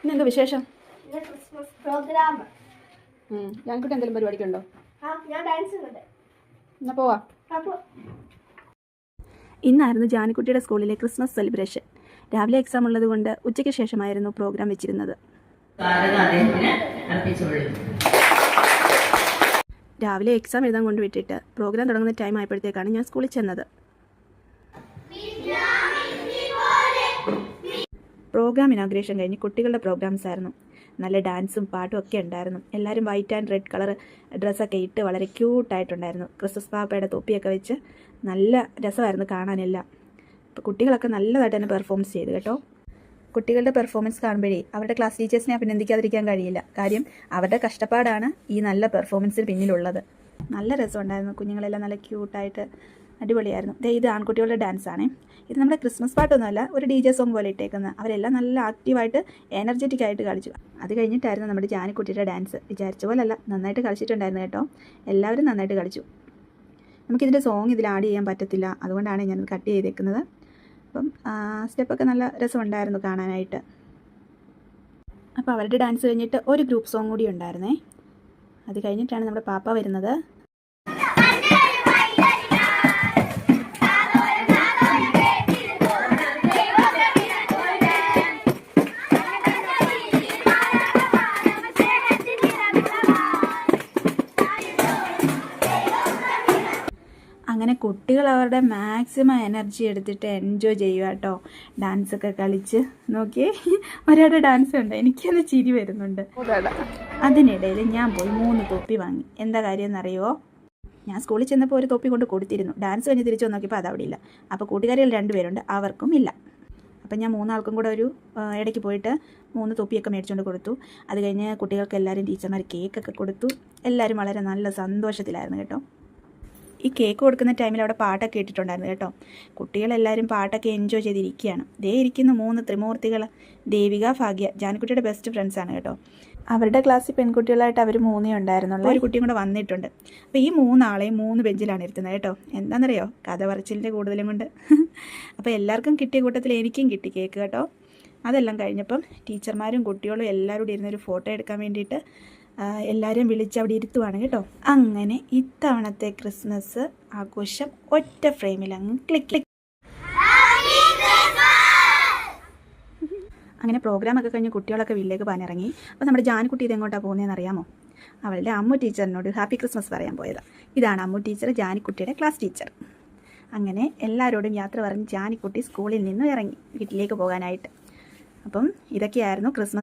ഇന്നെന്താ വിശേഷം? Christmas programme. ഞാൻകുട്ടി എന്തെങ്കിലും പരിപാടിക്കുണ്ടോ? ഞാൻ ഡാൻസ് ഉണ്ട്. എന്നാ പോവാ. അപ്പോൾ ഇന്നായിരുന്നു ജാനിക്കുട്ടിയുടെ സ്കൂളിലെ ക്രിസ്മസ് സെലിബ്രേഷൻ. രാവിലെ എക്സാം ഉള്ളത് കൊണ്ട് ഉച്ചയ്ക്ക് ശേഷമായിരുന്നു പ്രോഗ്രാം വെച്ചിരുന്നത്. രാവിലെ എക്സാം എഴുതാൻ കൊണ്ട് വിട്ടിട്ട് പ്രോഗ്രാം തുടങ്ങുന്ന ടൈം ആയപ്പോഴത്തേക്കാണ് ഞാൻ സ്കൂളിൽ ചെന്നത്. പ്രോഗ്രാം ഇനോഗ്രേഷൻ കഴിഞ്ഞ് കുട്ടികളുടെ പ്രോഗ്രാംസ് ആയിരുന്നു. നല്ല ഡാൻസും പാട്ടും ഒക്കെ ഉണ്ടായിരുന്നു. എല്ലാവരും വൈറ്റ് ആൻഡ് റെഡ് കളർ ഡ്രസ്സൊക്കെ ഇട്ട് വളരെ ക്യൂട്ടായിട്ടുണ്ടായിരുന്നു. ക്രിസ്മസ് പാപ്പയുടെ തൊപ്പിയൊക്കെ വെച്ച് നല്ല രസമായിരുന്നു കാണാനെല്ലാം. അപ്പോൾ കുട്ടികളൊക്കെ നല്ലതായിട്ട് തന്നെ പെർഫോമൻസ് ചെയ്തു കേട്ടോ. കുട്ടികളുടെ പെർഫോമൻസ് കാണുമ്പോഴേ അവരുടെ ക്ലാസ് ടീച്ചേഴ്സിനെ അഭിനന്ദിക്കാതിരിക്കാൻ കഴിയില്ല. കാര്യം അവരുടെ കഷ്ടപ്പാടാണ് ഈ നല്ല പെർഫോമൻസിന് പിന്നിലുള്ളത്. നല്ല രസമുണ്ടായിരുന്നു. കുഞ്ഞുങ്ങളെല്ലാം നല്ല ക്യൂട്ടായിട്ട് അടിപൊളിയായിരുന്നു. ഇത് ആൺകുട്ടികളുടെ ഡാൻസാണേ. ഇത് നമ്മുടെ ക്രിസ്മസ് പാട്ടൊന്നുമല്ല, ഒരു DJ സോങ് പോലെ ഇട്ടേക്കുന്നത്. അവരെല്ലാം നല്ല ആക്റ്റീവായിട്ട് എനർജറ്റിക് ആയിട്ട് കളിച്ചു. അത് കഴിഞ്ഞിട്ടായിരുന്നു നമ്മുടെ ജാനിക്കുട്ടിയുടെ ഡാൻസ്. വിചാരിച്ച പോലല്ല, നന്നായിട്ട് കളിച്ചിട്ടുണ്ടായിരുന്നു കേട്ടോ. എല്ലാവരും നന്നായിട്ട് കളിച്ചു. നമുക്കിതിൻ്റെ സോങ് ഇതിൽ ആഡ് ചെയ്യാൻ പറ്റത്തില്ല, അതുകൊണ്ടാണ് ഞാനത് കട്ട് ചെയ്തേക്കുന്നത്. അപ്പം സ്റ്റെപ്പൊക്കെ നല്ല രസമുണ്ടായിരുന്നു കാണാനായിട്ട്. അപ്പോൾ അവരുടെ ഡാൻസ് കഴിഞ്ഞിട്ട് ഒരു ഗ്രൂപ്പ് സോങ് കൂടി ഉണ്ടായിരുന്നേ. അത് കഴിഞ്ഞിട്ടാണ് നമ്മുടെ പാപ്പ വരുന്നത്. അങ്ങനെ കുട്ടികൾ അവരുടെ മാക്സിമം എനർജി എടുത്തിട്ട് എൻജോയ് ചെയ്യുക കേട്ടോ. ഡാൻസൊക്കെ കളിച്ച് നോക്കിയേ, ഒരാളുടെ ഡാൻസ് ഉണ്ട്, എനിക്കത് ചിരി വരുന്നുണ്ട്. അതിനിടയിൽ ഞാൻ പോയി 3 തൊപ്പി വാങ്ങി. എന്താ കാര്യം എന്നറിയുമോ? ഞാൻ സ്കൂളിൽ ചെന്നപ്പോൾ ഒരു തൊപ്പി കൊണ്ട് കൊടുത്തിരുന്നു. ഡാൻസ് കഴിഞ്ഞ് തിരിച്ചു നോക്കിയപ്പോൾ അതവിടെ ഇല്ല. അപ്പോൾ കൂട്ടുകാരികൾ 2 പേരുണ്ട്, അവർക്കും ഇല്ല. അപ്പം ഞാൻ 3 ആൾക്കും കൂടെ ഒരു ഇടയ്ക്ക് പോയിട്ട് 3 തൊപ്പിയൊക്കെ മേടിച്ചുകൊണ്ട് കൊടുത്തു. അത് കഴിഞ്ഞ് കുട്ടികൾക്ക് എല്ലാവരും ടീച്ചർമാർ കേക്കൊക്കെ കൊടുത്തു. എല്ലാവരും വളരെ നല്ല സന്തോഷത്തിലായിരുന്നു കേട്ടോ. ഈ കേക്ക് കൊടുക്കുന്ന ടൈമിൽ അവിടെ പാട്ടൊക്കെ ഇട്ടിട്ടുണ്ടായിരുന്നു കേട്ടോ. കുട്ടികളെല്ലാവരും പാട്ടൊക്കെ എൻജോയ് ചെയ്തിരിക്കുകയാണ്. ദേ ഇരിക്കുന്ന 3 ത്രിമൂർത്തികൾ, ദേവിക, ഭാഗ്യ, ജാനിക്കുട്ടിയുടെ ബെസ്റ്റ് ഫ്രണ്ട്സാണ് കേട്ടോ. അവരുടെ ക്ലാസ്സിൽ പെൺകുട്ടികളായിട്ട് അവർ 3 ഉണ്ടായിരുന്നുള്ളൂ. ഒരു കുട്ടിയും കൂടെ വന്നിട്ടുണ്ട്. അപ്പോൾ ഈ 3 ആളെയും 3 ബെഞ്ചിലാണ് ഇരുത്തുന്നത് കേട്ടോ. എന്താണെന്നറിയോ, കഥ പറച്ചിലിൻ്റെ കൂടുതലും കൊണ്ട്. അപ്പോൾ എല്ലാവർക്കും കിട്ടിയ കൂട്ടത്തിൽ എനിക്കും കിട്ടി കേക്ക് കേട്ടോ. അതെല്ലാം കഴിഞ്ഞപ്പം ടീച്ചർമാരും കുട്ടികളും എല്ലാവരും കൂടി ഇരുന്നൊരു ഫോട്ടോ എടുക്കാൻ വേണ്ടിയിട്ട് എല്ലാവരെയും വിളിച്ച് അവിടെ ഇരുത്തുവാണ് കേട്ടോ. അങ്ങനെ ഇത്തവണത്തെ ക്രിസ്മസ് ആഘോഷം ഒറ്റ ഫ്രെയിമിൽ അങ്ങ് ക്ലിക്ക്. അങ്ങനെ പ്രോഗ്രാമൊക്കെ കഴിഞ്ഞ് കുട്ടികളൊക്കെ വീട്ടിലേക്ക് പോകാനിറങ്ങി. അപ്പോൾ നമ്മുടെ ജാനിക്കുട്ടി ഇതെങ്ങോട്ടാണ് പോകുന്നതെന്ന് അറിയാമോ? അവളുടെ അമ്മു ടീച്ചറിനോട് ഹാപ്പി ക്രിസ്മസ് പറയാൻ പോയതാണ്. ഇതാണ് അമ്മു ടീച്ചർ, ജാനിക്കുട്ടിയുടെ ക്ലാസ് ടീച്ചർ. അങ്ങനെ എല്ലാവരോടും യാത്ര പറഞ്ഞ് ജാനിക്കുട്ടി സ്കൂളിൽ നിന്നും ഇറങ്ങി വീട്ടിലേക്ക് പോകാനായിട്ട്. അപ്പം ഇതൊക്കെയായിരുന്നു ക്രിസ്മസ്.